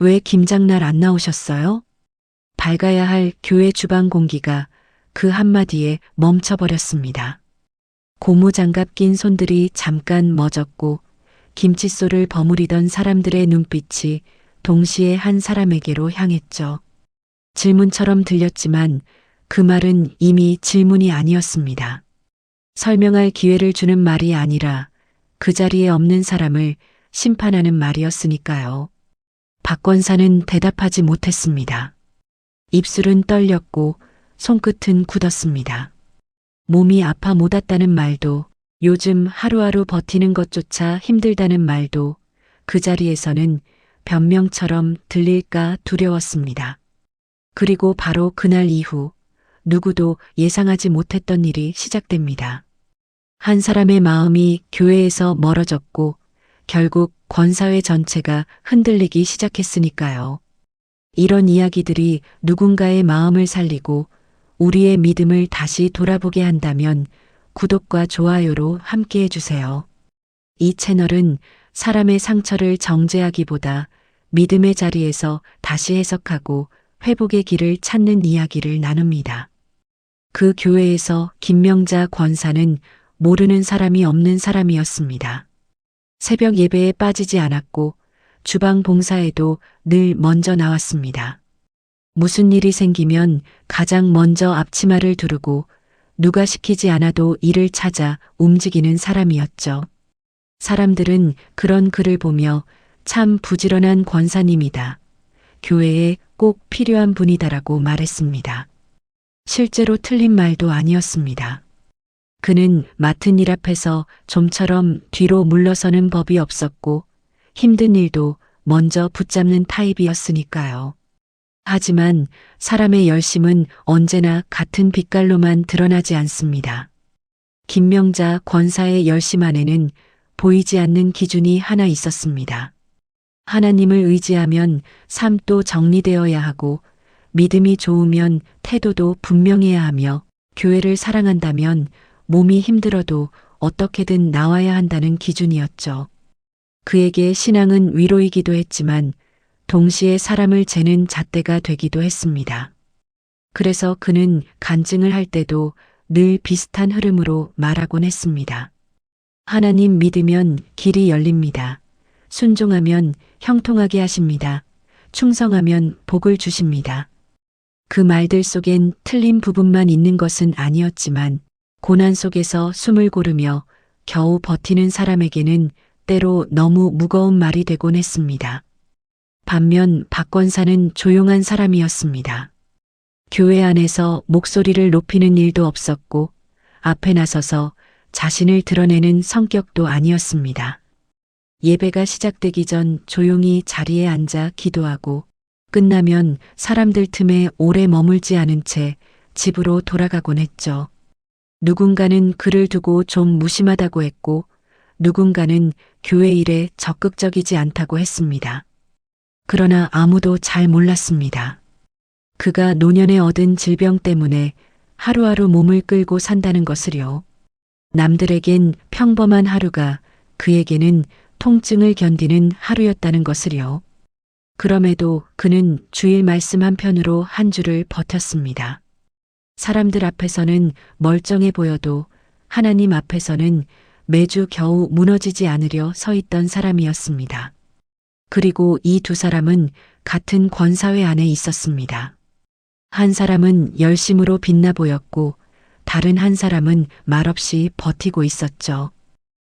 왜 김장날 안 나오셨어요? 밝아야 할 교회 주방 공기가 그 한마디에 멈춰버렸습니다. 고무장갑 낀 손들이 잠깐 멎었고 김칫솔을 버무리던 사람들의 눈빛이 동시에 한 사람에게로 향했죠. 질문처럼 들렸지만 그 말은 이미 질문이 아니었습니다. 설명할 기회를 주는 말이 아니라 그 자리에 없는 사람을 심판하는 말이었으니까요. 박 권사는 대답하지 못했습니다. 입술은 떨렸고 손끝은 굳었습니다. 몸이 아파 못 왔다는 말도, 요즘 하루하루 버티는 것조차 힘들다는 말도 그 자리에서는 변명처럼 들릴까 두려웠습니다. 그리고 바로 그날 이후 누구도 예상하지 못했던 일이 시작됩니다. 한 사람의 마음이 교회에서 멀어졌고 결국 권사회 전체가 흔들리기 시작했으니까요. 이런 이야기들이 누군가의 마음을 살리고 우리의 믿음을 다시 돌아보게 한다면 구독과 좋아요로 함께 해주세요. 이 채널은 사람의 상처를 정죄하기보다 믿음의 자리에서 다시 해석하고 회복의 길을 찾는 이야기를 나눕니다. 그 교회에서 김명자 권사는 모르는 사람이 없는 사람이었습니다. 새벽 예배에 빠지지 않았고 주방 봉사에도 늘 먼저 나왔습니다. 무슨 일이 생기면 가장 먼저 앞치마를 두르고 누가 시키지 않아도 일을 찾아 움직이는 사람이었죠. 사람들은 그런 그를 보며 참 부지런한 권사님이다. 교회에 꼭 필요한 분이다라고 말했습니다. 실제로 틀린 말도 아니었습니다. 그는 맡은 일 앞에서 좀처럼 뒤로 물러서는 법이 없었고 힘든 일도 먼저 붙잡는 타입이었으니까요. 하지만 사람의 열심은 언제나 같은 빛깔로만 드러나지 않습니다. 김명자 권사의 열심 안에는 보이지 않는 기준이 하나 있었습니다. 하나님을 의지하면 삶도 정리되어야 하고 믿음이 좋으면 태도도 분명해야 하며 교회를 사랑한다면 몸이 힘들어도 어떻게든 나와야 한다는 기준이었죠. 그에게 신앙은 위로이기도 했지만 동시에 사람을 재는 잣대가 되기도 했습니다. 그래서 그는 간증을 할 때도 늘 비슷한 흐름으로 말하곤 했습니다. 하나님 믿으면 길이 열립니다. 순종하면 형통하게 하십니다. 충성하면 복을 주십니다. 그 말들 속엔 틀린 부분만 있는 것은 아니었지만 고난 속에서 숨을 고르며 겨우 버티는 사람에게는 때로 너무 무거운 말이 되곤 했습니다. 반면 박 권사는 조용한 사람이었습니다. 교회 안에서 목소리를 높이는 일도 없었고 앞에 나서서 자신을 드러내는 성격도 아니었습니다. 예배가 시작되기 전 조용히 자리에 앉아 기도하고 끝나면 사람들 틈에 오래 머물지 않은 채 집으로 돌아가곤 했죠. 누군가는 그를 두고 좀 무심하다고 했고 누군가는 교회 일에 적극적이지 않다고 했습니다. 그러나 아무도 잘 몰랐습니다. 그가 노년에 얻은 질병 때문에 하루하루 몸을 끌고 산다는 것을요. 남들에겐 평범한 하루가 그에게는 통증을 견디는 하루였다는 것을요. 그럼에도 그는 주일 말씀 한 편으로 한 주를 버텼습니다. 사람들 앞에서는 멀쩡해 보여도 하나님 앞에서는 매주 겨우 무너지지 않으려 서 있던 사람이었습니다. 그리고 이 두 사람은 같은 권사회 안에 있었습니다. 한 사람은 열심으로 빛나 보였고 다른 한 사람은 말없이 버티고 있었죠.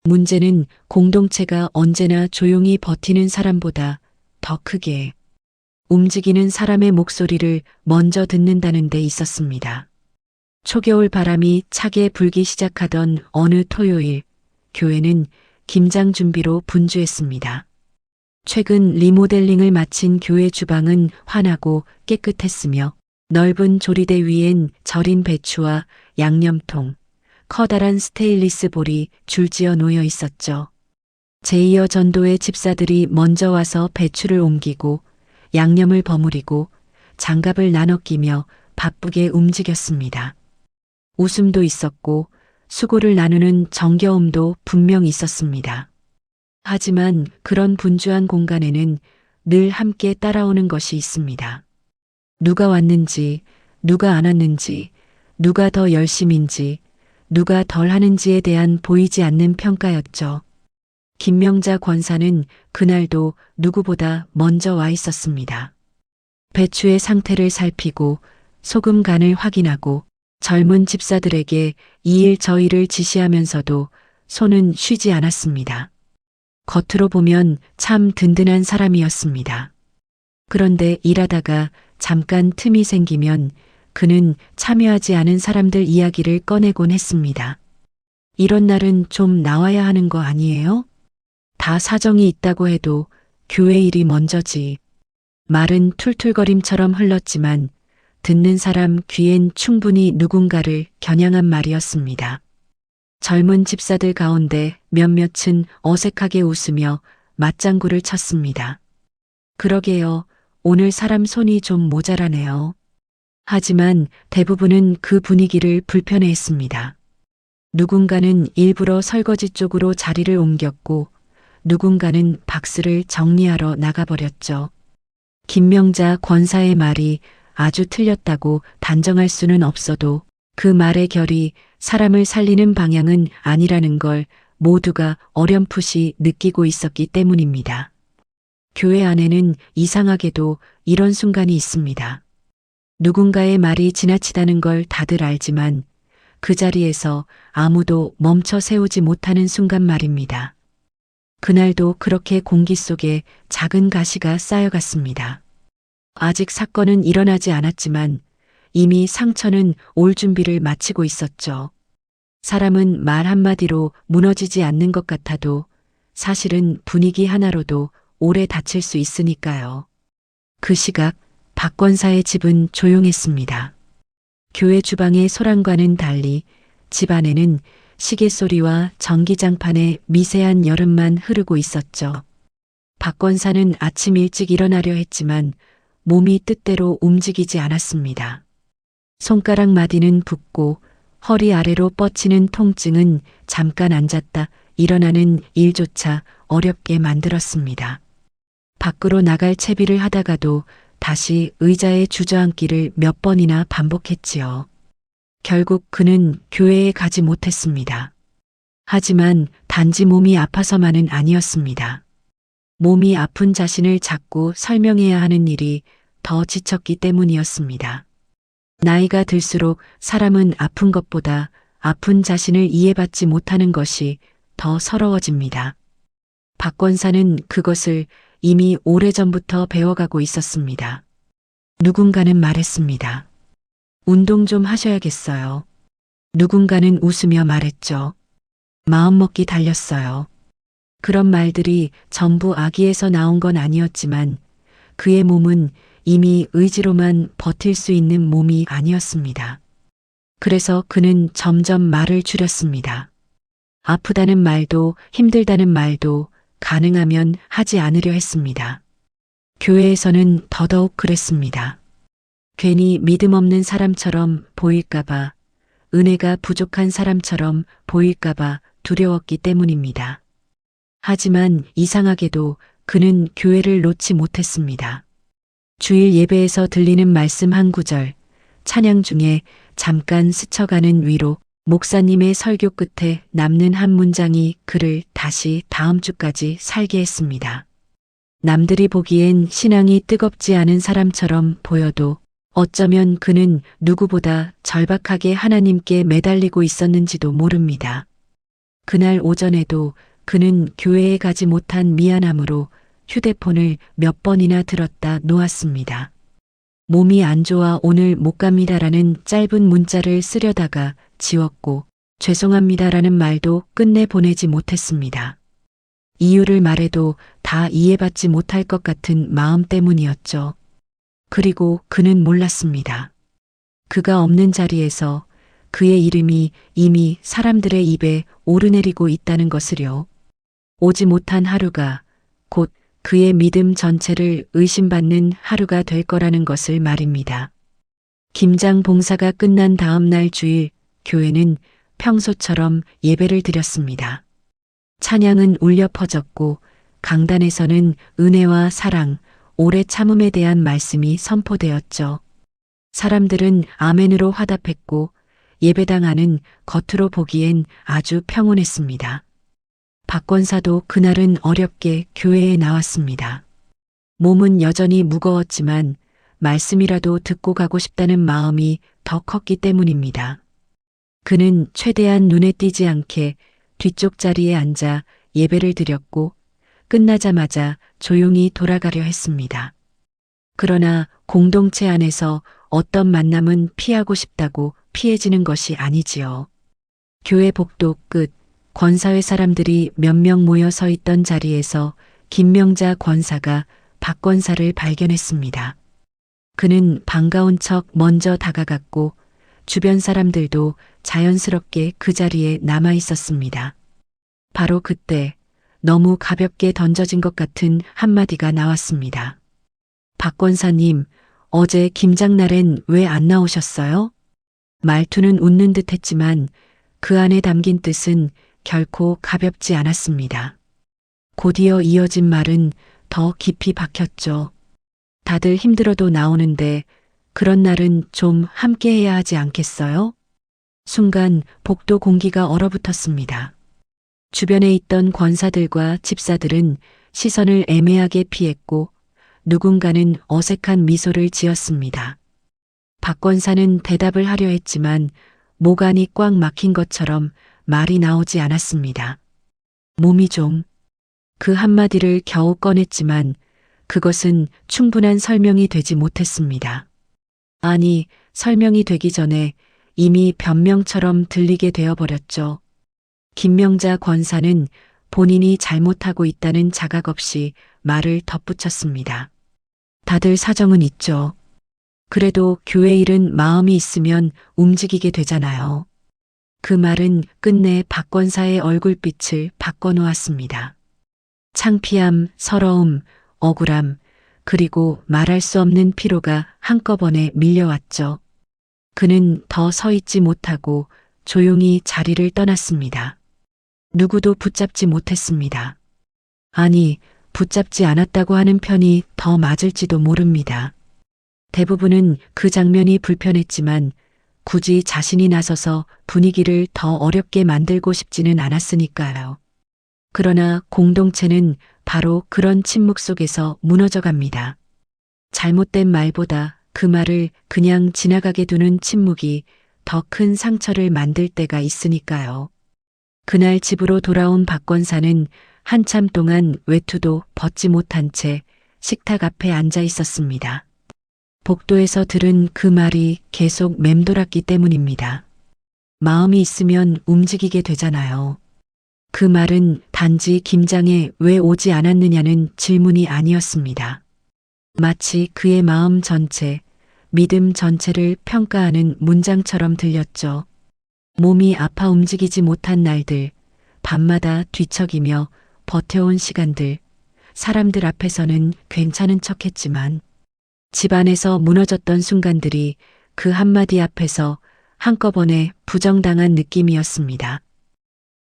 문제는 공동체가 언제나 조용히 버티는 사람보다 더 크게 움직이는 사람의 목소리를 먼저 듣는다는 데 있었습니다. 초겨울 바람이 차게 불기 시작하던 어느 토요일, 교회는 김장 준비로 분주했습니다. 최근 리모델링을 마친 교회 주방은 환하고 깨끗했으며 넓은 조리대 위엔 절인 배추와 양념통, 커다란 스테인리스 볼이 줄지어 놓여 있었죠. 제이어 전도의 집사들이 먼저 와서 배추를 옮기고 양념을 버무리고 장갑을 나눠 끼며 바쁘게 움직였습니다. 웃음도 있었고 수고를 나누는 정겨움도 분명 있었습니다. 하지만 그런 분주한 공간에는 늘 함께 따라오는 것이 있습니다. 누가 왔는지, 누가 안 왔는지, 누가 더 열심인지, 누가 덜 하는지에 대한 보이지 않는 평가였죠. 김명자 권사는 그날도 누구보다 먼저 와 있었습니다. 배추의 상태를 살피고 소금 간을 확인하고 젊은 집사들에게 이 일 저 일을 지시하면서도 손은 쉬지 않았습니다. 겉으로 보면 참 든든한 사람이었습니다. 그런데 일하다가 잠깐 틈이 생기면 그는 참여하지 않은 사람들 이야기를 꺼내곤 했습니다. 이런 날은 좀 나와야 하는 거 아니에요? 다 사정이 있다고 해도 교회 일이 먼저지. 말은 툴툴거림처럼 흘렀지만 듣는 사람 귀엔 충분히 누군가를 겨냥한 말이었습니다. 젊은 집사들 가운데 몇몇은 어색하게 웃으며 맞장구를 쳤습니다. 그러게요. 오늘 사람 손이 좀 모자라네요. 하지만 대부분은 그 분위기를 불편해했습니다. 누군가는 일부러 설거지 쪽으로 자리를 옮겼고 누군가는 박스를 정리하러 나가버렸죠. 김명자 권사의 말이 아주 틀렸다고 단정할 수는 없어도 그 말의 결이 사람을 살리는 방향은 아니라는 걸 모두가 어렴풋이 느끼고 있었기 때문입니다. 교회 안에는 이상하게도 이런 순간이 있습니다. 누군가의 말이 지나치다는 걸 다들 알지만 그 자리에서 아무도 멈춰 세우지 못하는 순간 말입니다. 그날도 그렇게 공기 속에 작은 가시가 쌓여갔습니다. 아직 사건은 일어나지 않았지만 이미 상처는 올 준비를 마치고 있었죠. 사람은 말 한마디로 무너지지 않는 것 같아도 사실은 분위기 하나로도 오래 다칠 수 있으니까요. 그 시각 박 권사의 집은 조용했습니다. 교회 주방의 소란과는 달리 집 안에는 시계 소리와 전기장판의 미세한 여름만 흐르고 있었죠. 박 권사는 아침 일찍 일어나려 했지만 몸이 뜻대로 움직이지 않았습니다. 손가락 마디는 붓고 허리 아래로 뻗치는 통증은 잠깐 앉았다 일어나는 일조차 어렵게 만들었습니다. 밖으로 나갈 채비를 하다가도 다시 의자에 주저앉기를 몇 번이나 반복했지요. 결국 그는 교회에 가지 못했습니다. 하지만 단지 몸이 아파서만은 아니었습니다. 몸이 아픈 자신을 자꾸 설명해야 하는 일이 더 지쳤기 때문이었습니다. 나이가 들수록 사람은 아픈 것보다 아픈 자신을 이해받지 못하는 것이 더 서러워집니다. 박 권사는 그것을 이미 오래전부터 배워가고 있었습니다. 누군가는 말했습니다. 운동 좀 하셔야겠어요. 누군가는 웃으며 말했죠. 마음먹기 달렸어요. 그런 말들이 전부 악의에서 나온 건 아니었지만 그의 몸은 이미 의지로만 버틸 수 있는 몸이 아니었습니다. 그래서 그는 점점 말을 줄였습니다. 아프다는 말도 힘들다는 말도 가능하면 하지 않으려 했습니다. 교회에서는 더더욱 그랬습니다. 괜히 믿음 없는 사람처럼 보일까봐, 은혜가 부족한 사람처럼 보일까봐 두려웠기 때문입니다. 하지만 이상하게도 그는 교회를 놓지 못했습니다. 주일 예배에서 들리는 말씀 한 구절, 찬양 중에 잠깐 스쳐가는 위로, 목사님의 설교 끝에 남는 한 문장이 그를 다시 다음 주까지 살게 했습니다. 남들이 보기엔 신앙이 뜨겁지 않은 사람처럼 보여도 어쩌면 그는 누구보다 절박하게 하나님께 매달리고 있었는지도 모릅니다. 그날 오전에도 그는 교회에 가지 못한 미안함으로 휴대폰을 몇 번이나 들었다 놓았습니다. 몸이 안 좋아 오늘 못 갑니다라는 짧은 문자를 쓰려다가 지웠고 죄송합니다라는 말도 끝내 보내지 못했습니다. 이유를 말해도 다 이해받지 못할 것 같은 마음 때문이었죠. 그리고 그는 몰랐습니다. 그가 없는 자리에서 그의 이름이 이미 사람들의 입에 오르내리고 있다는 것을요. 오지 못한 하루가 곧 그의 믿음 전체를 의심받는 하루가 될 거라는 것을 말입니다. 김장 봉사가 끝난 다음 날 주일, 교회는 평소처럼 예배를 드렸습니다. 찬양은 울려 퍼졌고 강단에서는 은혜와 사랑, 오래 참음에 대한 말씀이 선포되었죠. 사람들은 아멘으로 화답했고 예배당 안은 겉으로 보기엔 아주 평온했습니다. 박 권사도 그날은 어렵게 교회에 나왔습니다. 몸은 여전히 무거웠지만 말씀이라도 듣고 가고 싶다는 마음이 더 컸기 때문입니다. 그는 최대한 눈에 띄지 않게 뒤쪽 자리에 앉아 예배를 드렸고 끝나자마자 조용히 돌아가려 했습니다. 그러나 공동체 안에서 어떤 만남은 피하고 싶다고 피해지는 것이 아니지요. 교회 복도 끝 권사회 사람들이 몇 명 모여 서 있던 자리에서 김명자 권사가 박 권사를 발견했습니다. 그는 반가운 척 먼저 다가갔고 주변 사람들도 자연스럽게 그 자리에 남아 있었습니다. 바로 그때 너무 가볍게 던져진 것 같은 한마디가 나왔습니다. 박 권사님, 어제 김장날엔 왜 안 나오셨어요? 말투는 웃는 듯 했지만 그 안에 담긴 뜻은 결코 가볍지 않았습니다. 곧이어 이어진 말은 더 깊이 박혔죠. 다들 힘들어도 나오는데 그런 날은 좀 함께해야 하지 않겠어요? 순간 복도 공기가 얼어붙었습니다. 주변에 있던 권사들과 집사들은 시선을 애매하게 피했고 누군가는 어색한 미소를 지었습니다. 박 권사는 대답을 하려 했지만 목 안이 꽉 막힌 것처럼 말이 나오지 않았습니다. 몸이 좀... 그 한마디를 겨우 꺼냈지만 그것은 충분한 설명이 되지 못했습니다. 아니, 설명이 되기 전에 이미 변명처럼 들리게 되어버렸죠. 김명자 권사는 본인이 잘못하고 있다는 자각 없이 말을 덧붙였습니다. 다들 사정은 있죠. 그래도 교회 일은 마음이 있으면 움직이게 되잖아요. 그 말은 끝내 박 권사의 얼굴빛을 바꿔놓았습니다. 창피함, 서러움, 억울함, 그리고 말할 수 없는 피로가 한꺼번에 밀려왔죠. 그는 더 서 있지 못하고 조용히 자리를 떠났습니다. 누구도 붙잡지 못했습니다. 아니, 붙잡지 않았다고 하는 편이 더 맞을지도 모릅니다. 대부분은 그 장면이 불편했지만 굳이 자신이 나서서 분위기를 더 어렵게 만들고 싶지는 않았으니까요. 그러나 공동체는 바로 그런 침묵 속에서 무너져갑니다. 잘못된 말보다 그 말을 그냥 지나가게 두는 침묵이 더 큰 상처를 만들 때가 있으니까요. 그날 집으로 돌아온 박 권사는 한참 동안 외투도 벗지 못한 채 식탁 앞에 앉아 있었습니다. 복도에서 들은 그 말이 계속 맴돌았기 때문입니다. 마음이 있으면 움직이게 되잖아요. 그 말은 단지 김장에 왜 오지 않았느냐는 질문이 아니었습니다. 마치 그의 마음 전체, 믿음 전체를 평가하는 문장처럼 들렸죠. 몸이 아파 움직이지 못한 날들, 밤마다 뒤척이며 버텨온 시간들, 사람들 앞에서는 괜찮은 척했지만 집안에서 무너졌던 순간들이 그 한마디 앞에서 한꺼번에 부정당한 느낌이었습니다.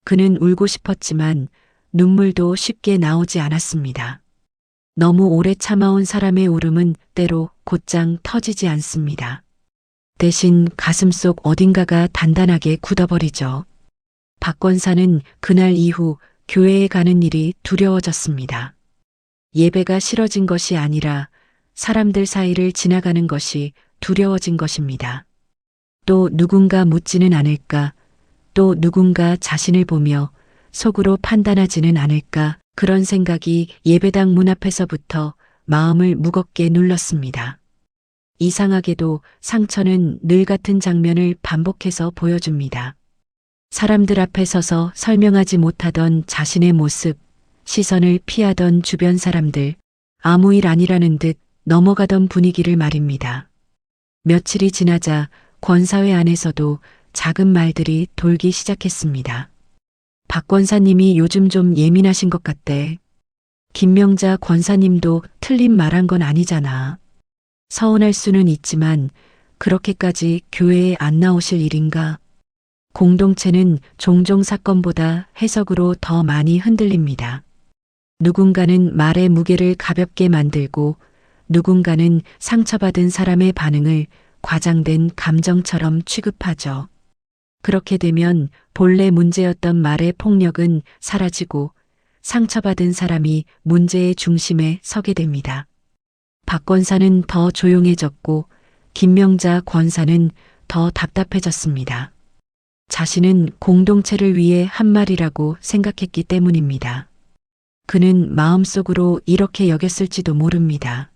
그는 울고 싶었지만 눈물도 쉽게 나오지 않았습니다. 너무 오래 참아온 사람의 울음은 때로 곧장 터지지 않습니다. 대신 가슴속 어딘가가 단단하게 굳어버리죠. 박 권사는 그날 이후 교회에 가는 일이 두려워졌습니다. 예배가 싫어진 것이 아니라 사람들 사이를 지나가는 것이 두려워진 것입니다. 또 누군가 묻지는 않을까, 또 누군가 자신을 보며 속으로 판단하지는 않을까, 그런 생각이 예배당 문 앞에서부터 마음을 무겁게 눌렀습니다. 이상하게도 상처는 늘 같은 장면을 반복해서 보여줍니다. 사람들 앞에 서서 설명하지 못하던 자신의 모습, 시선을 피하던 주변 사람들, 아무 일 아니라는 듯 넘어가던 분위기를 말입니다. 며칠이 지나자 권사회 안에서도 작은 말들이 돌기 시작했습니다. 박 권사님이 요즘 좀 예민하신 것 같대. 김명자 권사님도 틀린 말한 건 아니잖아. 서운할 수는 있지만 그렇게까지 교회에 안 나오실 일인가? 공동체는 종종 사건보다 해석으로 더 많이 흔들립니다. 누군가는 말의 무게를 가볍게 만들고 누군가는 상처받은 사람의 반응을 과장된 감정처럼 취급하죠. 그렇게 되면 본래 문제였던 말의 폭력은 사라지고 상처받은 사람이 문제의 중심에 서게 됩니다. 박 권사는 더 조용해졌고 김명자 권사는 더 답답해졌습니다. 자신은 공동체를 위해 한 말이라고 생각했기 때문입니다. 그는 마음속으로 이렇게 여겼을지도 모릅니다.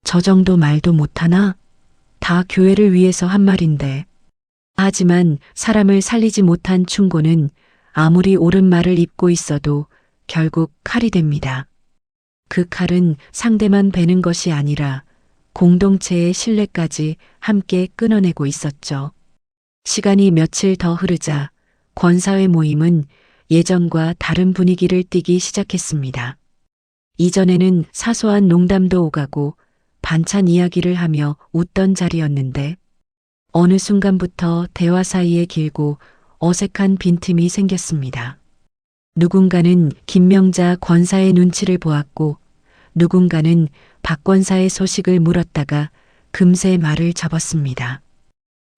저 정도 말도 못하나? 다 교회를 위해서 한 말인데. 하지만 사람을 살리지 못한 충고는 아무리 옳은 말을 입고 있어도 결국 칼이 됩니다. 그 칼은 상대만 베는 것이 아니라 공동체의 신뢰까지 함께 끊어내고 있었죠. 시간이 며칠 더 흐르자 권사회 모임은 예전과 다른 분위기를 띠기 시작했습니다. 이전에는 사소한 농담도 오가고 반찬 이야기를 하며 웃던 자리였는데 어느 순간부터 대화 사이에 길고 어색한 빈틈이 생겼습니다. 누군가는 김명자 권사의 눈치를 보았고 누군가는 박 권사의 소식을 물었다가 금세 말을 접었습니다.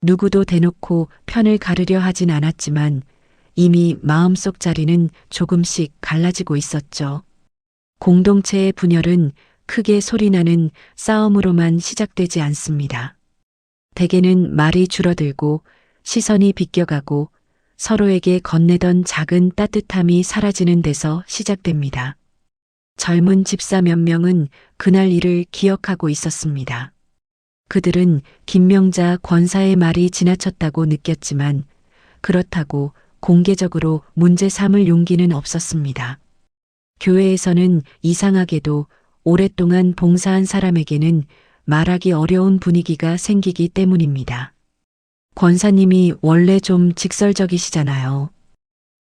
누구도 대놓고 편을 가르려 하진 않았지만 이미 마음속 자리는 조금씩 갈라지고 있었죠. 공동체의 분열은 크게 소리나는 싸움으로만 시작되지 않습니다. 대개는 말이 줄어들고 시선이 비껴가고 서로에게 건네던 작은 따뜻함이 사라지는 데서 시작됩니다. 젊은 집사 몇 명은 그날 일을 기억하고 있었습니다. 그들은 김명자 권사의 말이 지나쳤다고 느꼈지만 그렇다고 공개적으로 문제 삼을 용기는 없었습니다. 교회에서는 이상하게도 오랫동안 봉사한 사람에게는 말하기 어려운 분위기가 생기기 때문입니다. 권사님이 원래 좀 직설적이시잖아요.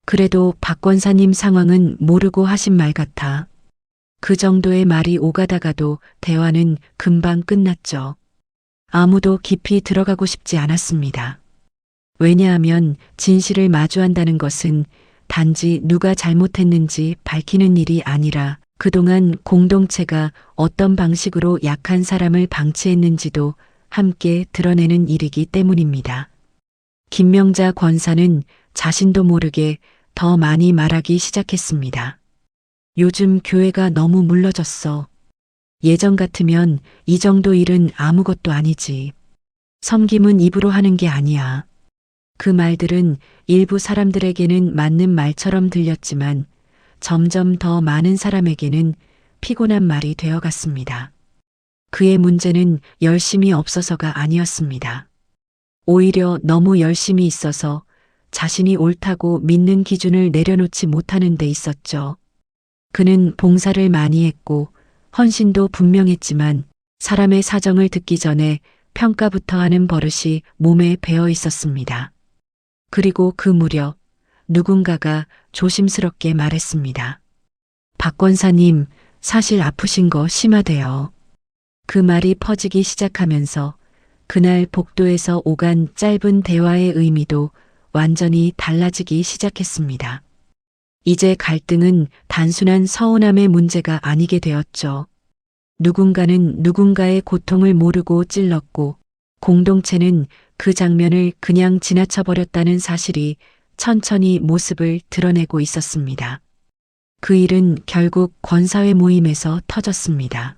그래도 박 권사님 상황은 모르고 하신 말 같아. 그 정도의 말이 오가다가도 대화는 금방 끝났죠. 아무도 깊이 들어가고 싶지 않았습니다. 왜냐하면 진실을 마주한다는 것은 단지 누가 잘못했는지 밝히는 일이 아니라 그동안 공동체가 어떤 방식으로 약한 사람을 방치했는지도 함께 드러내는 일이기 때문입니다. 김명자 권사는 자신도 모르게 더 많이 말하기 시작했습니다. 요즘 교회가 너무 물러졌어. 예전 같으면 이 정도 일은 아무것도 아니지. 섬김은 입으로 하는 게 아니야. 그 말들은 일부 사람들에게는 맞는 말처럼 들렸지만 점점 더 많은 사람에게는 피곤한 말이 되어갔습니다. 그의 문제는 열심이 없어서가 아니었습니다. 오히려 너무 열심히 있어서 자신이 옳다고 믿는 기준을 내려놓지 못하는 데 있었죠. 그는 봉사를 많이 했고 헌신도 분명했지만 사람의 사정을 듣기 전에 평가부터 하는 버릇이 몸에 배어 있었습니다. 그리고 그 무렵 누군가가 조심스럽게 말했습니다. 박 권사님, 사실 아프신 거 심하대요. 그 말이 퍼지기 시작하면서 그날 복도에서 오간 짧은 대화의 의미도 완전히 달라지기 시작했습니다. 이제 갈등은 단순한 서운함의 문제가 아니게 되었죠. 누군가는 누군가의 고통을 모르고 찔렀고 공동체는 그 장면을 그냥 지나쳐버렸다는 사실이 천천히 모습을 드러내고 있었습니다. 그 일은 결국 권사회 모임에서 터졌습니다.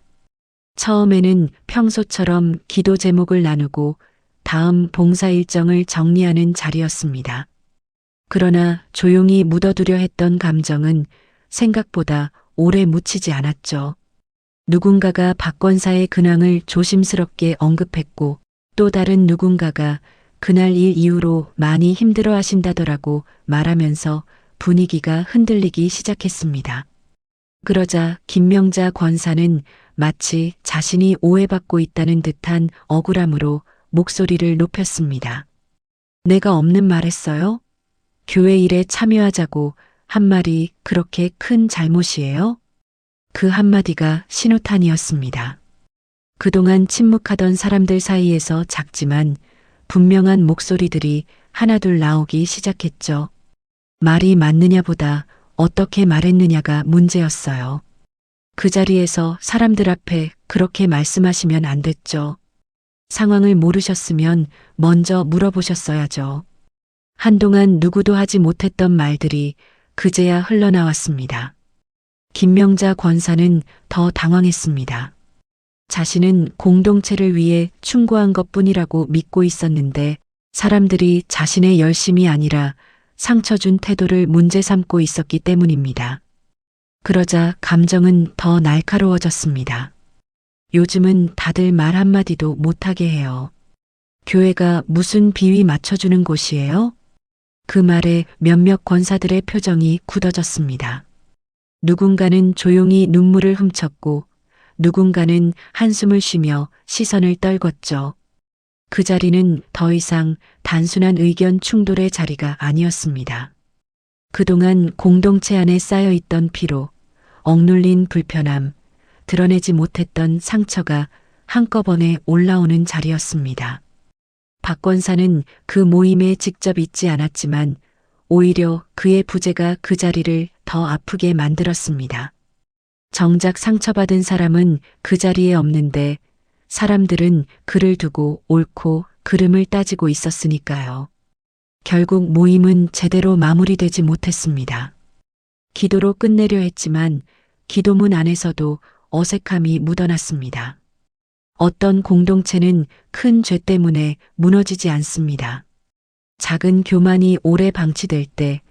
처음에는 평소처럼 기도 제목을 나누고 다음 봉사 일정을 정리하는 자리였습니다. 그러나 조용히 묻어두려 했던 감정은 생각보다 오래 묻히지 않았죠. 누군가가 박 권사의 근황을 조심스럽게 언급했고 또 다른 누군가가 그날 일 이후로 많이 힘들어 하신다더라고 말하면서 분위기가 흔들리기 시작했습니다. 그러자 김명자 권사는 마치 자신이 오해받고 있다는 듯한 억울함으로 목소리를 높였습니다. 내가 없는 말 했어요? 교회 일에 참여하자고 한 말이 그렇게 큰 잘못이에요? 그 한마디가 신호탄이었습니다. 그동안 침묵하던 사람들 사이에서 작지만 분명한 목소리들이 하나둘 나오기 시작했죠. 말이 맞느냐보다 어떻게 말했느냐가 문제였어요. 그 자리에서 사람들 앞에 그렇게 말씀하시면 안 됐죠. 상황을 모르셨으면 먼저 물어보셨어야죠. 한동안 누구도 하지 못했던 말들이 그제야 흘러나왔습니다. 김명자 권사는 더 당황했습니다. 자신은 공동체를 위해 충고한 것뿐이라고 믿고 있었는데 사람들이 자신의 열심이 아니라 상처 준 태도를 문제 삼고 있었기 때문입니다. 그러자 감정은 더 날카로워졌습니다. 요즘은 다들 말 한마디도 못하게 해요. 교회가 무슨 비위 맞춰주는 곳이에요? 그 말에 몇몇 권사들의 표정이 굳어졌습니다. 누군가는 조용히 눈물을 훔쳤고 누군가는 한숨을 쉬며 시선을 떨궜죠. 그 자리는 더 이상 단순한 의견 충돌의 자리가 아니었습니다. 그동안 공동체 안에 쌓여있던 피로, 억눌린 불편함, 드러내지 못했던 상처가 한꺼번에 올라오는 자리였습니다. 박 권사는 그 모임에 직접 있지 않았지만 오히려 그의 부재가 그 자리를 더 아프게 만들었습니다. 정작 상처받은 사람은 그 자리에 없는데 사람들은 그를 두고 옳고 그름을 따지고 있었으니까요. 결국 모임은 제대로 마무리되지 못했습니다. 기도로 끝내려 했지만 기도문 안에서도 어색함이 묻어났습니다. 어떤 공동체는 큰 죄 때문에 무너지지 않습니다. 작은 교만이 오래 방치될 때,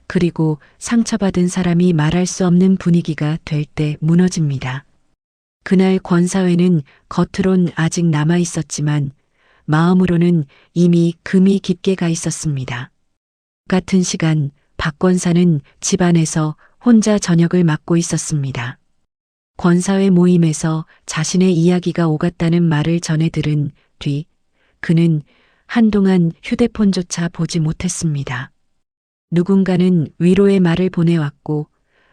그리고 상처받은 사람이 말할 수 없는 분위기가 될 때 무너집니다. 그날 권사회는 겉으론 아직 남아 있었지만 마음으로는 이미 금이 깊게 가 있었습니다. 같은 시간 박 권사는 집안에서 혼자 저녁을 맡고 있었습니다. 권사회 모임에서 자신의 이야기가 오갔다는 말을 전해 들은 뒤 그는 한동안 휴대폰조차 보지 못했습니다. 누군가는 위로의 말을 보내왔고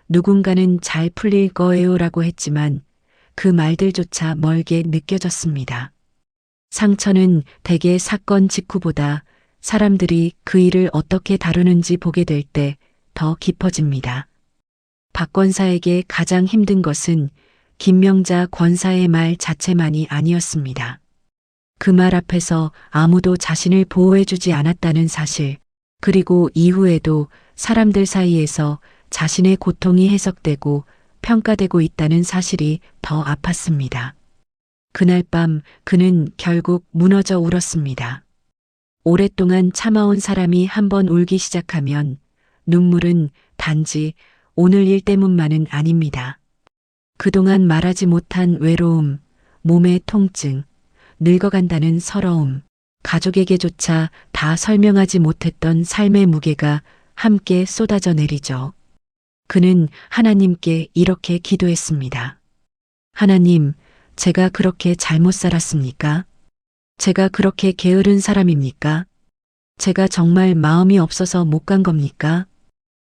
누군가는 잘 풀릴 거예요라고 했지만 그 말들조차 멀게 느껴졌습니다. 상처는 대개 사건 직후보다 사람들이 그 일을 어떻게 다루는지 보게 될 때 더 깊어집니다. 박 권사에게 가장 힘든 것은 김명자 권사의 말 자체만이 아니었습니다. 그 말 앞에서 아무도 자신을 보호해주지 않았다는 사실, 그리고 이후에도 사람들 사이에서 자신의 고통이 해석되고 평가되고 있다는 사실이 더 아팠습니다. 그날 밤 그는 결국 무너져 울었습니다. 오랫동안 참아온 사람이 한번 울기 시작하면 눈물은 단지 오늘 일 때문만은 아닙니다. 그동안 말하지 못한 외로움, 몸의 통증, 늙어간다는 서러움, 가족에게조차 다 설명하지 못했던 삶의 무게가 함께 쏟아져 내리죠. 그는 하나님께 이렇게 기도했습니다. 하나님, 제가 그렇게 잘못 살았습니까? 제가 그렇게 게으른 사람입니까? 제가 정말 마음이 없어서 못 간 겁니까?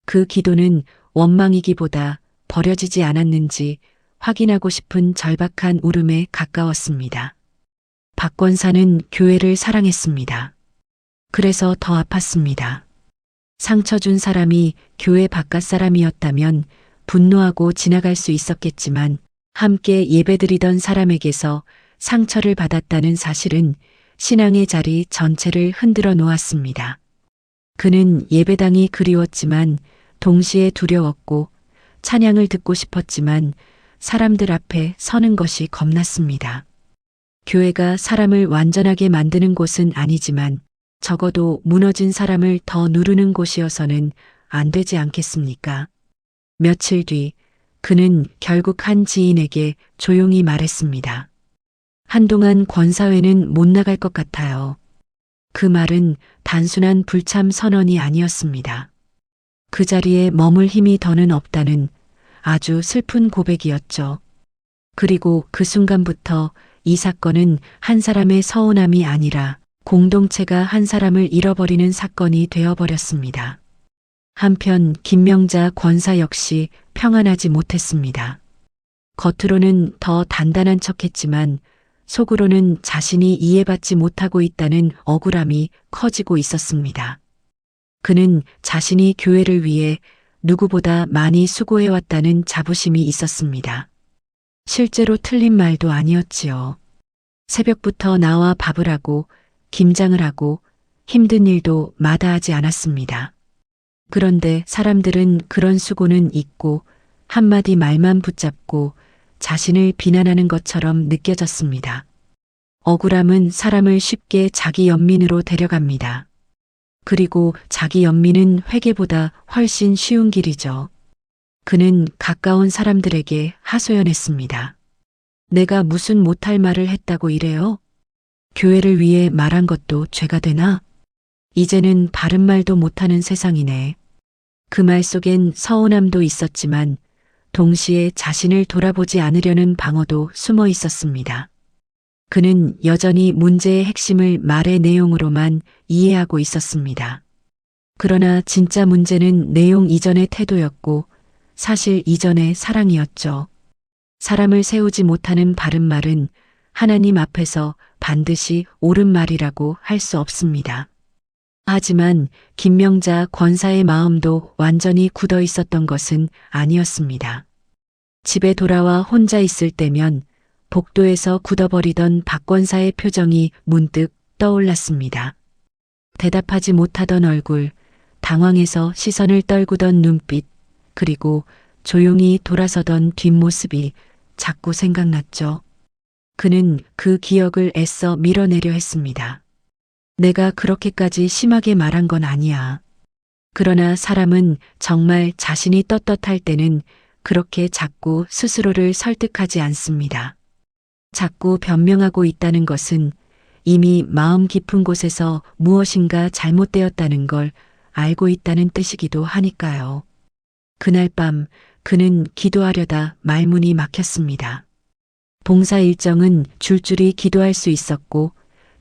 그 기도는 원망이기보다 버려지지 않았는지 확인하고 싶은 절박한 울음에 가까웠습니다. 박 권사는 교회를 사랑했습니다. 그래서 더 아팠습니다. 상처 준 사람이 교회 바깥 사람이었다면 분노하고 지나갈 수 있었겠지만 함께 예배드리던 사람에게서 상처를 받았다는 사실은 신앙의 자리 전체를 흔들어 놓았습니다. 그는 예배당이 그리웠지만 동시에 두려웠고 찬양을 듣고 싶었지만 사람들 앞에 서는 것이 겁났습니다. 교회가 사람을 완전하게 만드는 곳은 아니지만 적어도 무너진 사람을 더 누르는 곳이어서는 안 되지 않겠습니까? 며칠 뒤 그는 결국 한 지인에게 조용히 말했습니다. 한동안 권사회는 못 나갈 것 같아요. 그 말은 단순한 불참 선언이 아니었습니다. 그 자리에 머물 힘이 더는 없다는 아주 슬픈 고백이었죠. 그리고 그 순간부터 이 사건은 한 사람의 서운함이 아니라 공동체가 한 사람을 잃어버리는 사건이 되어버렸습니다. 한편 김명자 권사 역시 평안하지 못했습니다. 겉으로는 더 단단한 척했지만 속으로는 자신이 이해받지 못하고 있다는 억울함이 커지고 있었습니다. 그는 자신이 교회를 위해 누구보다 많이 수고해왔다는 자부심이 있었습니다. 실제로 틀린 말도 아니었지요. 새벽부터 나와 밥을 하고 김장을 하고 힘든 일도 마다하지 않았습니다. 그런데 사람들은 그런 수고는 잊고 한마디 말만 붙잡고 자신을 비난하는 것처럼 느껴졌습니다. 억울함은 사람을 쉽게 자기 연민으로 데려갑니다. 그리고 자기 연민은 회개보다 훨씬 쉬운 길이죠. 그는 가까운 사람들에게 하소연했습니다. 내가 무슨 못할 말을 했다고 이래요? 교회를 위해 말한 것도 죄가 되나? 이제는 바른 말도 못하는 세상이네. 그 말 속엔 서운함도 있었지만 동시에 자신을 돌아보지 않으려는 방어도 숨어 있었습니다. 그는 여전히 문제의 핵심을 말의 내용으로만 이해하고 있었습니다. 그러나 진짜 문제는 내용 이전의 태도였고 사실 이전의 사랑이었죠. 사람을 세우지 못하는 바른 말은 하나님 앞에서 반드시 옳은 말이라고 할 수 없습니다. 하지만 김명자 권사의 마음도 완전히 굳어 있었던 것은 아니었습니다. 집에 돌아와 혼자 있을 때면 복도에서 굳어버리던 박 권사의 표정이 문득 떠올랐습니다. 대답하지 못하던 얼굴, 당황해서 시선을 떨구던 눈빛, 그리고 조용히 돌아서던 뒷모습이 자꾸 생각났죠. 그는 그 기억을 애써 밀어내려 했습니다. 내가 그렇게까지 심하게 말한 건 아니야. 그러나 사람은 정말 자신이 떳떳할 때는 그렇게 자꾸 스스로를 설득하지 않습니다. 자꾸 변명하고 있다는 것은 이미 마음 깊은 곳에서 무엇인가 잘못되었다는 걸 알고 있다는 뜻이기도 하니까요. 그날 밤 그는 기도하려다 말문이 막혔습니다. 봉사 일정은 줄줄이 기도할 수 있었고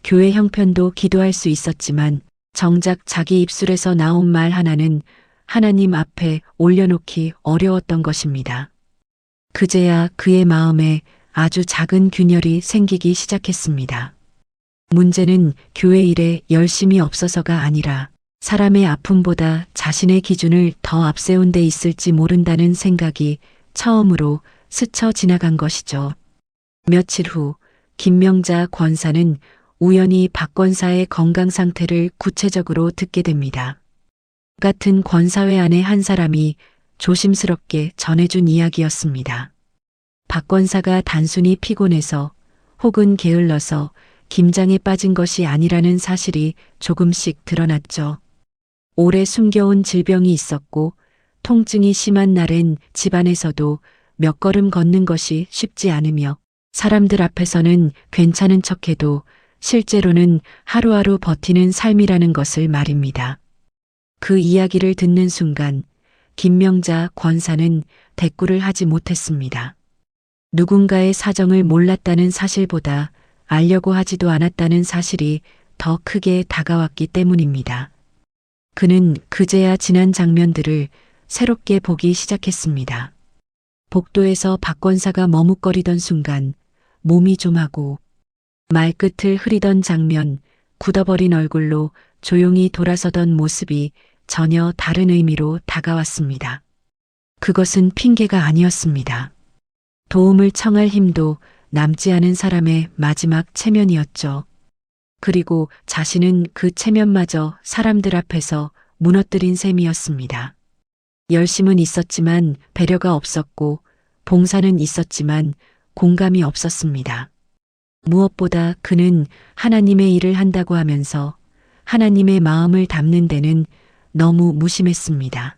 교회 형편도 기도할 수 있었지만 정작 자기 입술에서 나온 말 하나는 하나님 앞에 올려놓기 어려웠던 것입니다. 그제야 그의 마음에 아주 작은 균열이 생기기 시작했습니다. 문제는 교회 일에 열심이 없어서가 아니라 사람의 아픔보다 자신의 기준을 더 앞세운 데 있을지 모른다는 생각이 처음으로 스쳐 지나간 것이죠. 며칠 후 김명자 권사는 우연히 박 권사의 건강 상태를 구체적으로 듣게 됩니다. 같은 권사회 안의 한 사람이 조심스럽게 전해준 이야기였습니다. 박 권사가 단순히 피곤해서 혹은 게을러서 김장에 빠진 것이 아니라는 사실이 조금씩 드러났죠. 오래 숨겨온 질병이 있었고 통증이 심한 날엔 집안에서도 몇 걸음 걷는 것이 쉽지 않으며 사람들 앞에서는 괜찮은 척해도 실제로는 하루하루 버티는 삶이라는 것을 말입니다. 그 이야기를 듣는 순간 김명자 권사는 대꾸를 하지 못했습니다. 누군가의 사정을 몰랐다는 사실보다 알려고 하지도 않았다는 사실이 더 크게 다가왔기 때문입니다. 그는 그제야 지난 장면들을 새롭게 보기 시작했습니다. 복도에서 박 권사가 머뭇거리던 순간 몸이 좀 하고 말끝을 흐리던 장면, 굳어버린 얼굴로 조용히 돌아서던 모습이 전혀 다른 의미로 다가왔습니다. 그것은 핑계가 아니었습니다. 도움을 청할 힘도 남지 않은 사람의 마지막 체면이었죠. 그리고 자신은 그 체면마저 사람들 앞에서 무너뜨린 셈이었습니다. 열심은 있었지만 배려가 없었고 봉사는 있었지만 공감이 없었습니다. 무엇보다 그는 하나님의 일을 한다고 하면서 하나님의 마음을 담는 데는 너무 무심했습니다.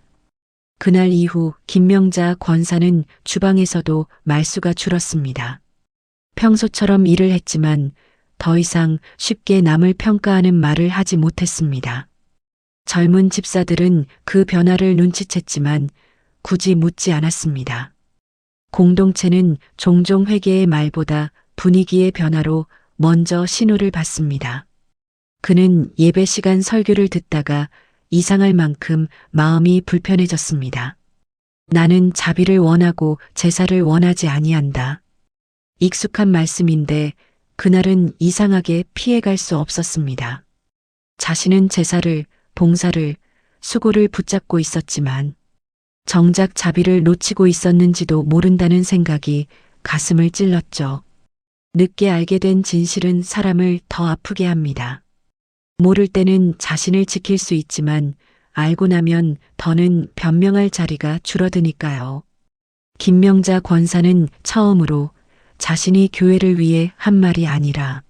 그날 이후 김명자 권사는 주방에서도 말수가 줄었습니다. 평소처럼 일을 했지만 더 이상 쉽게 남을 평가하는 말을 하지 못했습니다. 젊은 집사들은 그 변화를 눈치챘지만 굳이 묻지 않았습니다. 공동체는 종종 회개의 말보다 분위기의 변화로 먼저 신호를 받습니다. 그는 예배 시간 설교를 듣다가 이상할 만큼 마음이 불편해졌습니다. 나는 자비를 원하고 제사를 원하지 아니한다. 익숙한 말씀인데 그날은 이상하게 피해갈 수 없었습니다. 자신은 제사를, 봉사를, 수고를 붙잡고 있었지만 정작 자비를 놓치고 있었는지도 모른다는 생각이 가슴을 찔렀죠. 늦게 알게 된 진실은 사람을 더 아프게 합니다. 모를 때는 자신을 지킬 수 있지만 알고 나면 더는 변명할 자리가 줄어드니까요. 김명자 권사는 처음으로 자신이 교회를 위해 한 말이 아니라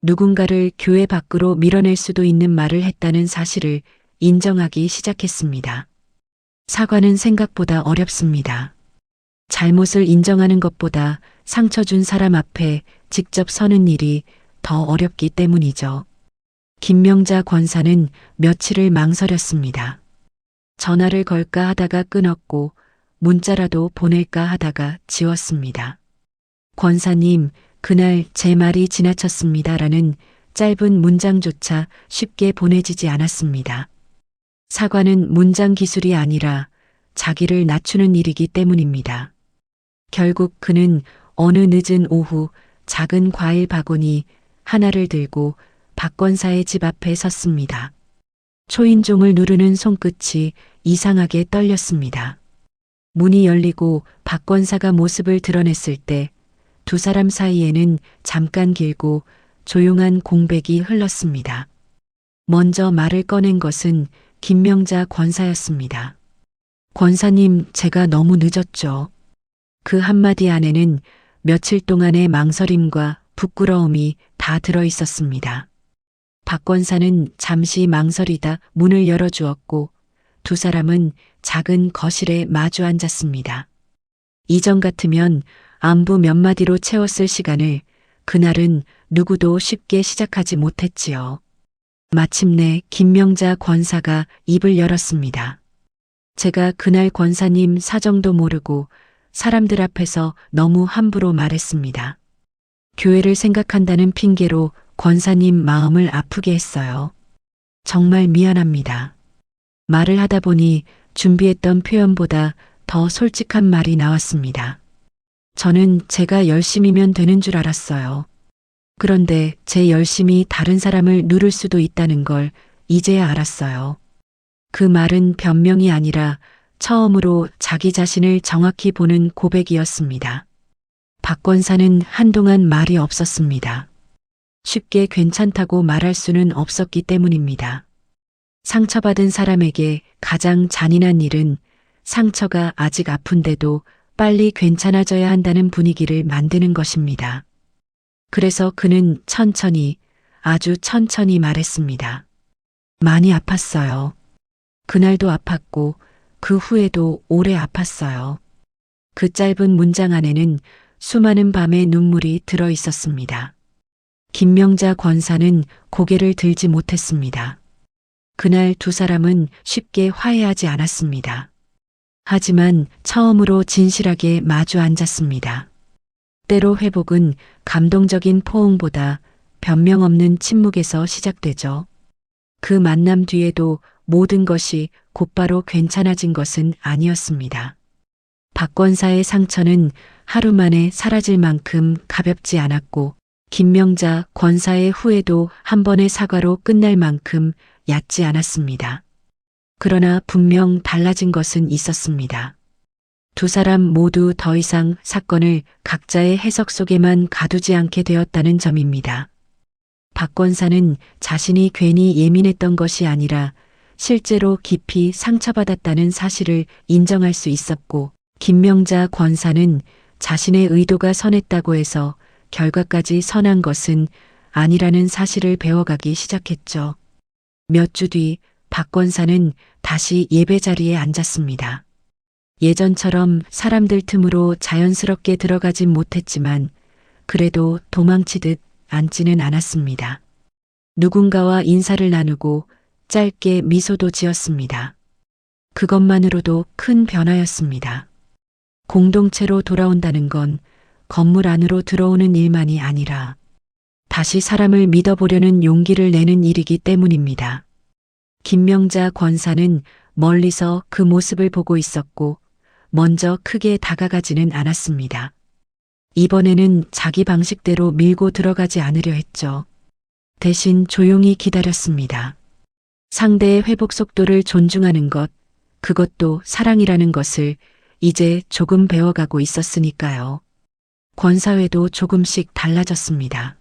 누군가를 교회 밖으로 밀어낼 수도 있는 말을 했다는 사실을 인정하기 시작했습니다. 사과는 생각보다 어렵습니다. 잘못을 인정하는 것보다 상처 준 사람 앞에 직접 서는 일이 더 어렵기 때문이죠. 김명자 권사는 며칠을 망설였습니다. 전화를 걸까 하다가 끊었고 문자라도 보낼까 하다가 지웠습니다. 권사님, 그날 제 말이 지나쳤습니다라는 짧은 문장조차 쉽게 보내지지 않았습니다. 사과는 문장 기술이 아니라 자기를 낮추는 일이기 때문입니다. 결국 그는 어느 늦은 오후 작은 과일 바구니 하나를 들고 박 권사의 집 앞에 섰습니다. 초인종을 누르는 손끝이 이상하게 떨렸습니다. 문이 열리고 박 권사가 모습을 드러냈을 때 두 사람 사이에는 잠깐 길고 조용한 공백이 흘렀습니다. 먼저 말을 꺼낸 것은 김명자 권사였습니다. 권사님, 제가 너무 늦었죠. 그 한마디 안에는 며칠 동안의 망설임과 부끄러움이 다 들어 있었습니다. 박 권사는 잠시 망설이다 문을 열어주었고 두 사람은 작은 거실에 마주 앉았습니다. 이전 같으면 안부 몇 마디로 채웠을 시간을 그날은 누구도 쉽게 시작하지 못했지요. 마침내 김명자 권사가 입을 열었습니다. 제가 그날 권사님 사정도 모르고 사람들 앞에서 너무 함부로 말했습니다. 교회를 생각한다는 핑계로 권사님 마음을 아프게 했어요. 정말 미안합니다. 말을 하다 보니 준비했던 표현보다 더 솔직한 말이 나왔습니다. 저는 제가 열심이면 되는 줄 알았어요. 그런데 제 열심이 다른 사람을 누를 수도 있다는 걸 이제야 알았어요. 그 말은 변명이 아니라 처음으로 자기 자신을 정확히 보는 고백이었습니다. 박 권사는 한동안 말이 없었습니다. 쉽게 괜찮다고 말할 수는 없었기 때문입니다. 상처받은 사람에게 가장 잔인한 일은 상처가 아직 아픈데도 빨리 괜찮아져야 한다는 분위기를 만드는 것입니다. 그래서 그는 천천히, 아주 천천히 말했습니다. 많이 아팠어요. 그날도 아팠고 그 후에도 오래 아팠어요. 그 짧은 문장 안에는 수많은 밤의 눈물이 들어 있었습니다. 김명자 권사는 고개를 들지 못했습니다. 그날 두 사람은 쉽게 화해하지 않았습니다. 하지만 처음으로 진실하게 마주 앉았습니다. 때로 회복은 감동적인 포옹보다 변명 없는 침묵에서 시작되죠. 그 만남 뒤에도 모든 것이 곧바로 괜찮아진 것은 아니었습니다. 박 권사의 상처는 하루 만에 사라질 만큼 가볍지 않았고 김명자 권사의 후회도 한 번의 사과로 끝날 만큼 얕지 않았습니다. 그러나 분명 달라진 것은 있었습니다. 두 사람 모두 더 이상 사건을 각자의 해석 속에만 가두지 않게 되었다는 점입니다. 박 권사는 자신이 괜히 예민했던 것이 아니라 실제로 깊이 상처받았다는 사실을 인정할 수 있었고 김명자 권사는 자신의 의도가 선했다고 해서 결과까지 선한 것은 아니라는 사실을 배워가기 시작했죠. 몇 주 뒤 박 권사는 다시 예배 자리에 앉았습니다. 예전처럼 사람들 틈으로 자연스럽게 들어가진 못했지만 그래도 도망치듯 앉지는 않았습니다. 누군가와 인사를 나누고 짧게 미소도 지었습니다. 그것만으로도 큰 변화였습니다. 공동체로 돌아온다는 건 건물 안으로 들어오는 일만이 아니라 다시 사람을 믿어보려는 용기를 내는 일이기 때문입니다. 김명자 권사는 멀리서 그 모습을 보고 있었고 먼저 크게 다가가지는 않았습니다. 이번에는 자기 방식대로 밀고 들어가지 않으려 했죠. 대신 조용히 기다렸습니다. 상대의 회복 속도를 존중하는 것, 그것도 사랑이라는 것을 이제 조금 배워가고 있었으니까요. 권사회도 조금씩 달라졌습니다.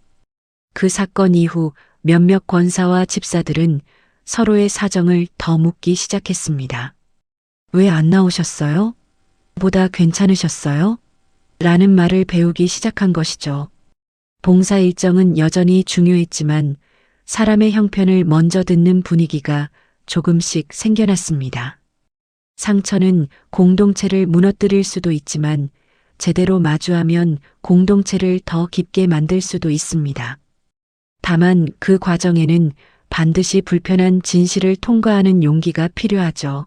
그 사건 이후 몇몇 권사와 집사들은 서로의 사정을 더 묻기 시작했습니다. 왜 안 나오셨어요? 보다 괜찮으셨어요? 라는 말을 배우기 시작한 것이죠. 봉사 일정은 여전히 중요했지만 사람의 형편을 먼저 듣는 분위기가 조금씩 생겨났습니다. 상처는 공동체를 무너뜨릴 수도 있지만 제대로 마주하면 공동체를 더 깊게 만들 수도 있습니다. 다만 그 과정에는 반드시 불편한 진실을 통과하는 용기가 필요하죠.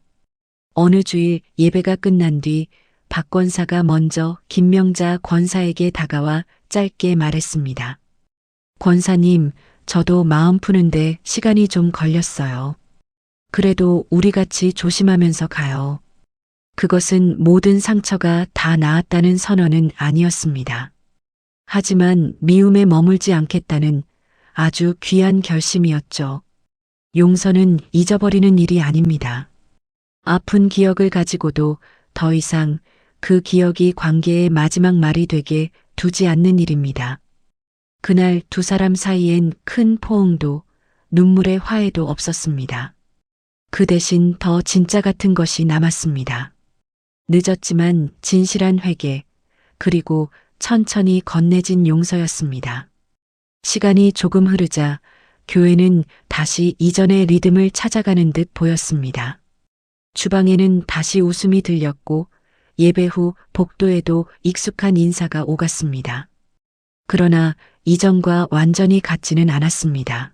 어느 주일 예배가 끝난 뒤 박 권사가 먼저 김명자 권사에게 다가와 짧게 말했습니다. 권사님, 저도 마음 푸는데 시간이 좀 걸렸어요. 그래도 우리 같이 조심하면서 가요. 그것은 모든 상처가 다 나았다는 선언은 아니었습니다. 하지만 미움에 머물지 않겠다는 아주 귀한 결심이었죠. 용서는 잊어버리는 일이 아닙니다. 아픈 기억을 가지고도 더 이상 그 기억이 관계의 마지막 말이 되게 두지 않는 일입니다. 그날 두 사람 사이엔 큰 포옹도 눈물의 화해도 없었습니다. 그 대신 더 진짜 같은 것이 남았습니다. 늦었지만 진실한 회개, 그리고 천천히 건네진 용서였습니다. 시간이 조금 흐르자 교회는 다시 이전의 리듬을 찾아가는 듯 보였습니다. 주방에는 다시 웃음이 들렸고 예배 후 복도에도 익숙한 인사가 오갔습니다. 그러나 이전과 완전히 같지는 않았습니다.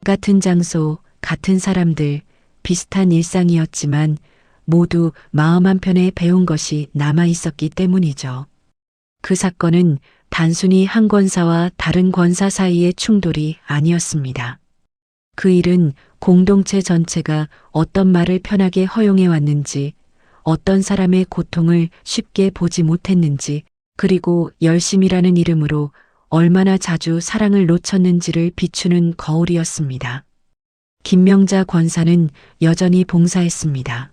같은 장소, 같은 사람들, 비슷한 일상이었지만 모두 마음 한편에 배운 것이 남아 있었기 때문이죠. 그 사건은 단순히 한 권사와 다른 권사 사이의 충돌이 아니었습니다. 그 일은 공동체 전체가 어떤 말을 편하게 허용해 왔는지, 어떤 사람의 고통을 쉽게 보지 못했는지, 그리고 열심이라는 이름으로 얼마나 자주 사랑을 놓쳤는지를 비추는 거울이었습니다. 김명자 권사는 여전히 봉사했습니다.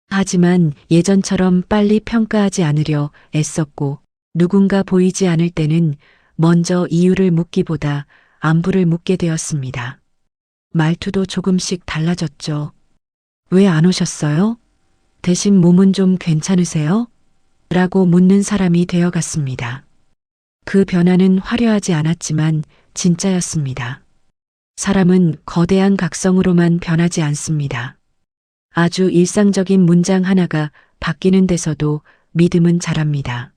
하지만 예전처럼 빨리 평가하지 않으려 애썼고 누군가 보이지 않을 때는 먼저 이유를 묻기보다 안부를 묻게 되었습니다. 말투도 조금씩 달라졌죠. 왜 안 오셨어요? 대신 몸은 좀 괜찮으세요? 라고 묻는 사람이 되어갔습니다. 그 변화는 화려하지 않았지만 진짜였습니다. 사람은 거대한 각성으로만 변하지 않습니다. 아주 일상적인 문장 하나가 바뀌는 데서도 믿음은 자랍니다.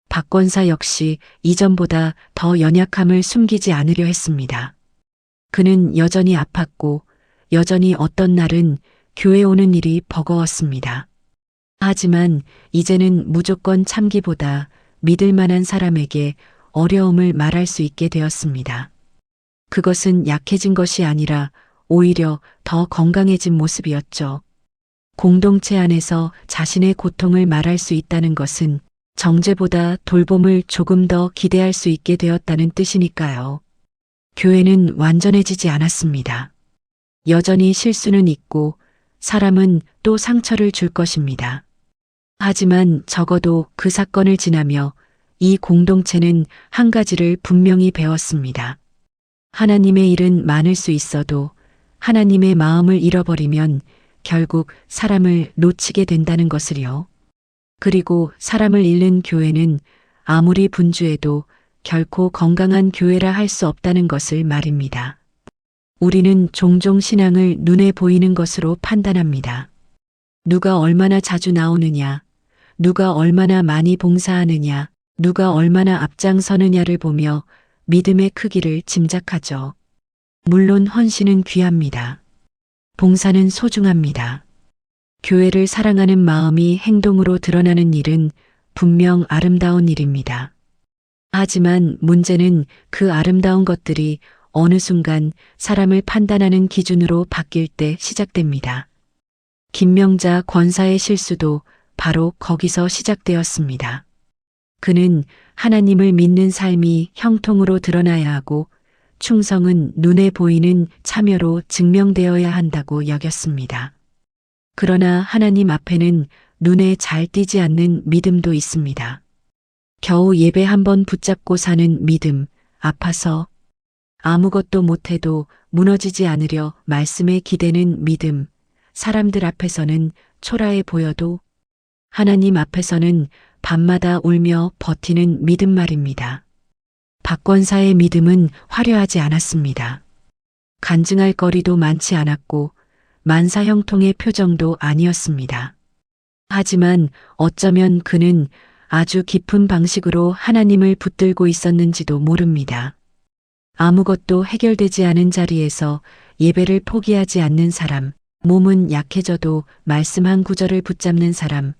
박 권사 역시 이전보다 더 연약함을 숨기지 않으려 했습니다. 그는 여전히 아팠고 여전히 어떤 날은 교회 오는 일이 버거웠습니다. 하지만 이제는 무조건 참기보다 믿을 만한 사람에게 어려움을 말할 수 있게 되었습니다. 그것은 약해진 것이 아니라 오히려 더 건강해진 모습이었죠. 공동체 안에서 자신의 고통을 말할 수 있다는 것은 정죄보다 돌봄을 조금 더 기대할 수 있게 되었다는 뜻이니까요. 교회는 완전해지지 않았습니다. 여전히 실수는 있고 사람은 또 상처를 줄 것입니다. 하지만 적어도 그 사건을 지나며 이 공동체는 한 가지를 분명히 배웠습니다. 하나님의 일은 많을 수 있어도 하나님의 마음을 잃어버리면 결국 사람을 놓치게 된다는 것을요. 그리고 사람을 잃는 교회는 아무리 분주해도 결코 건강한 교회라 할 수 없다는 것을 말입니다. 우리는 종종 신앙을 눈에 보이는 것으로 판단합니다. 누가 얼마나 자주 나오느냐, 누가 얼마나 많이 봉사하느냐, 누가 얼마나 앞장서느냐를 보며 믿음의 크기를 짐작하죠. 물론 헌신은 귀합니다. 봉사는 소중합니다. 교회를 사랑하는 마음이 행동으로 드러나는 일은 분명 아름다운 일입니다. 하지만 문제는 그 아름다운 것들이 어느 순간 사람을 판단하는 기준으로 바뀔 때 시작됩니다. 김명자 권사의 실수도 바로 거기서 시작되었습니다. 그는 하나님을 믿는 삶이 형통으로 드러나야 하고 충성은 눈에 보이는 참여로 증명되어야 한다고 여겼습니다. 그러나 하나님 앞에는 눈에 잘 띄지 않는 믿음도 있습니다. 겨우 예배 한 번 붙잡고 사는 믿음, 아파서 아무것도 못해도 무너지지 않으려 말씀에 기대는 믿음, 사람들 앞에서는 초라해 보여도 하나님 앞에서는 밤마다 울며 버티는 믿음 말입니다. 박권사의 믿음은 화려하지 않았습니다. 간증할 거리도 많지 않았고 만사형통의 표정도 아니었습니다. 하지만 어쩌면 그는 아주 깊은 방식으로 하나님을 붙들고 있었는지도 모릅니다. 아무것도 해결되지 않은 자리에서 예배를 포기하지 않는 사람, 몸은 약해져도 말씀 한 구절을 붙잡는 사람,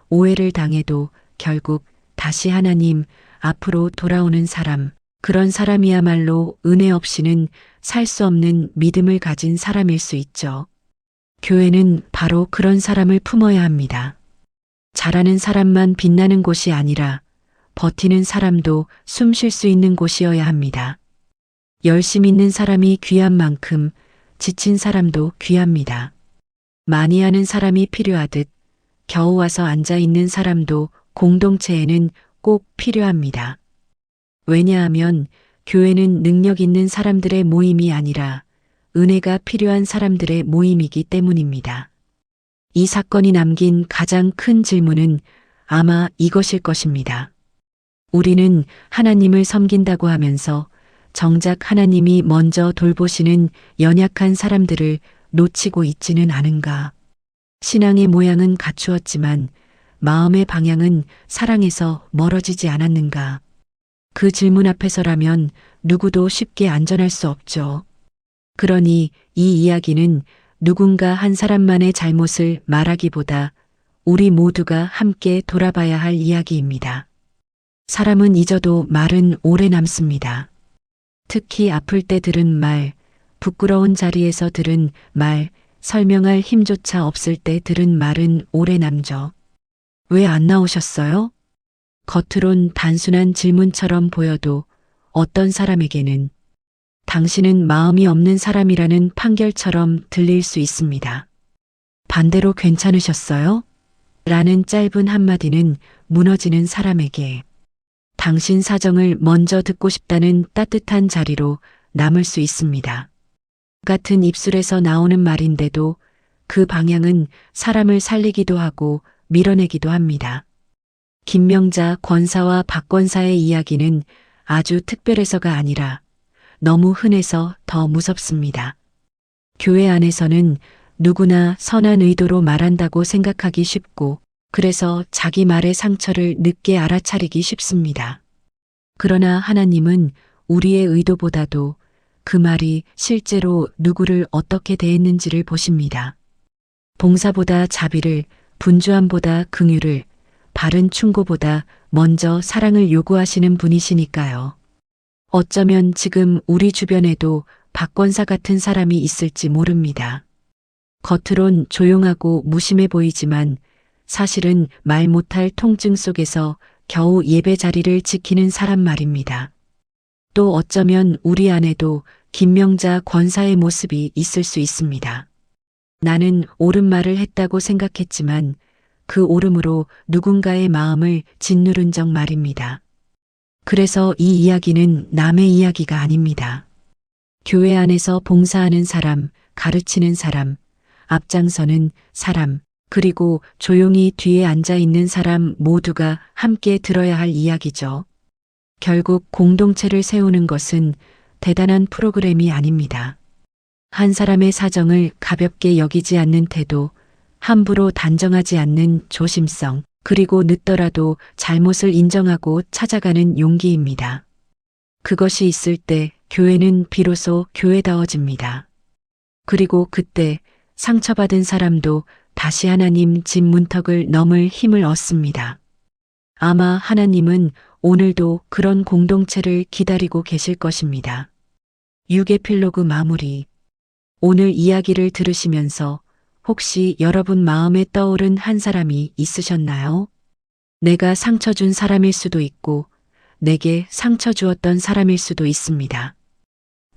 오해를 당해도 결국 다시 하나님 앞으로 돌아오는 사람, 그런 사람이야말로 은혜 없이는 살 수 없는 믿음을 가진 사람일 수 있죠. 교회는 바로 그런 사람을 품어야 합니다. 잘하는 사람만 빛나는 곳이 아니라 버티는 사람도 숨 쉴 수 있는 곳이어야 합니다. 열심 있는 사람이 귀한 만큼 지친 사람도 귀합니다. 많이 하는 사람이 필요하듯 겨우 와서 앉아 있는 사람도 공동체에는 꼭 필요합니다. 왜냐하면 교회는 능력 있는 사람들의 모임이 아니라 은혜가 필요한 사람들의 모임이기 때문입니다. 이 사건이 남긴 가장 큰 질문은 아마 이것일 것입니다. 우리는 하나님을 섬긴다고 하면서 정작 하나님이 먼저 돌보시는 연약한 사람들을 놓치고 있지는 않은가. 신앙의 모양은 갖추었지만 마음의 방향은 사랑에서 멀어지지 않았는가. 그 질문 앞에서라면 누구도 쉽게 안전할 수 없죠. 그러니 이 이야기는 누군가 한 사람만의 잘못을 말하기보다 우리 모두가 함께 돌아봐야 할 이야기입니다. 사람은 잊어도 말은 오래 남습니다. 특히 아플 때 들은 말, 부끄러운 자리에서 들은 말, 설명할 힘조차 없을 때 들은 말은 오래 남죠. 왜 안 나오셨어요? 겉으론 단순한 질문처럼 보여도 어떤 사람에게는 당신은 마음이 없는 사람이라는 판결처럼 들릴 수 있습니다. 반대로 괜찮으셨어요? 라는 짧은 한마디는 무너지는 사람에게 당신 사정을 먼저 듣고 싶다는 따뜻한 자리로 남을 수 있습니다. 같은 입술에서 나오는 말인데도 그 방향은 사람을 살리기도 하고 밀어내기도 합니다. 김명자 권사와 박권사의 이야기는 아주 특별해서가 아니라 너무 흔해서 더 무섭습니다. 교회 안에서는 누구나 선한 의도로 말한다고 생각하기 쉽고 그래서 자기 말의 상처를 늦게 알아차리기 쉽습니다. 그러나 하나님은 우리의 의도보다도 그 말이 실제로 누구를 어떻게 대했는지를 보십니다. 봉사보다 자비를, 분주함보다 긍휼을, 바른 충고보다 먼저 사랑을 요구하시는 분이시니까요. 어쩌면 지금 우리 주변에도 박권사 같은 사람이 있을지 모릅니다. 겉으론 조용하고 무심해 보이지만 사실은 말 못할 통증 속에서 겨우 예배 자리를 지키는 사람 말입니다. 또 어쩌면 우리 안에도 김명자 권사의 모습이 있을 수 있습니다. 나는 옳은 말을 했다고 생각했지만 그 옳음으로 누군가의 마음을 짓누른 적 말입니다. 그래서 이 이야기는 남의 이야기가 아닙니다. 교회 안에서 봉사하는 사람, 가르치는 사람, 앞장서는 사람, 그리고 조용히 뒤에 앉아 있는 사람 모두가 함께 들어야 할 이야기죠. 결국 공동체를 세우는 것은 대단한 프로그램이 아닙니다. 한 사람의 사정을 가볍게 여기지 않는 태도, 함부로 단정하지 않는 조심성, 그리고 늦더라도 잘못을 인정하고 찾아가는 용기입니다. 그것이 있을 때 교회는 비로소 교회다워집니다. 그리고 그때 상처받은 사람도 다시 하나님 집 문턱을 넘을 힘을 얻습니다. 아마 하나님은 오늘도 그런 공동체를 기다리고 계실 것입니다. 유개필로그 마무리. 오늘 이야기를 들으시면서 혹시 여러분 마음에 떠오른 한 사람이 있으셨나요? 내가 상처 준 사람일 수도 있고 내게 상처 주었던 사람일 수도 있습니다.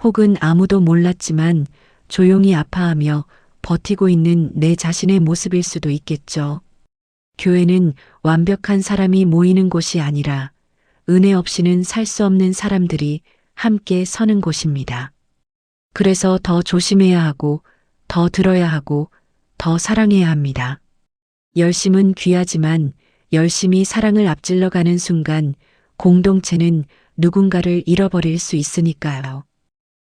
혹은 아무도 몰랐지만 조용히 아파하며 버티고 있는 내 자신의 모습일 수도 있겠죠. 교회는 완벽한 사람이 모이는 곳이 아니라 은혜 없이는 살 수 없는 사람들이 함께 서는 곳입니다. 그래서 더 조심해야 하고, 더 들어야 하고, 더 사랑해야 합니다. 열심은 귀하지만 열심히 사랑을 앞질러 가는 순간 공동체는 누군가를 잃어버릴 수 있으니까요.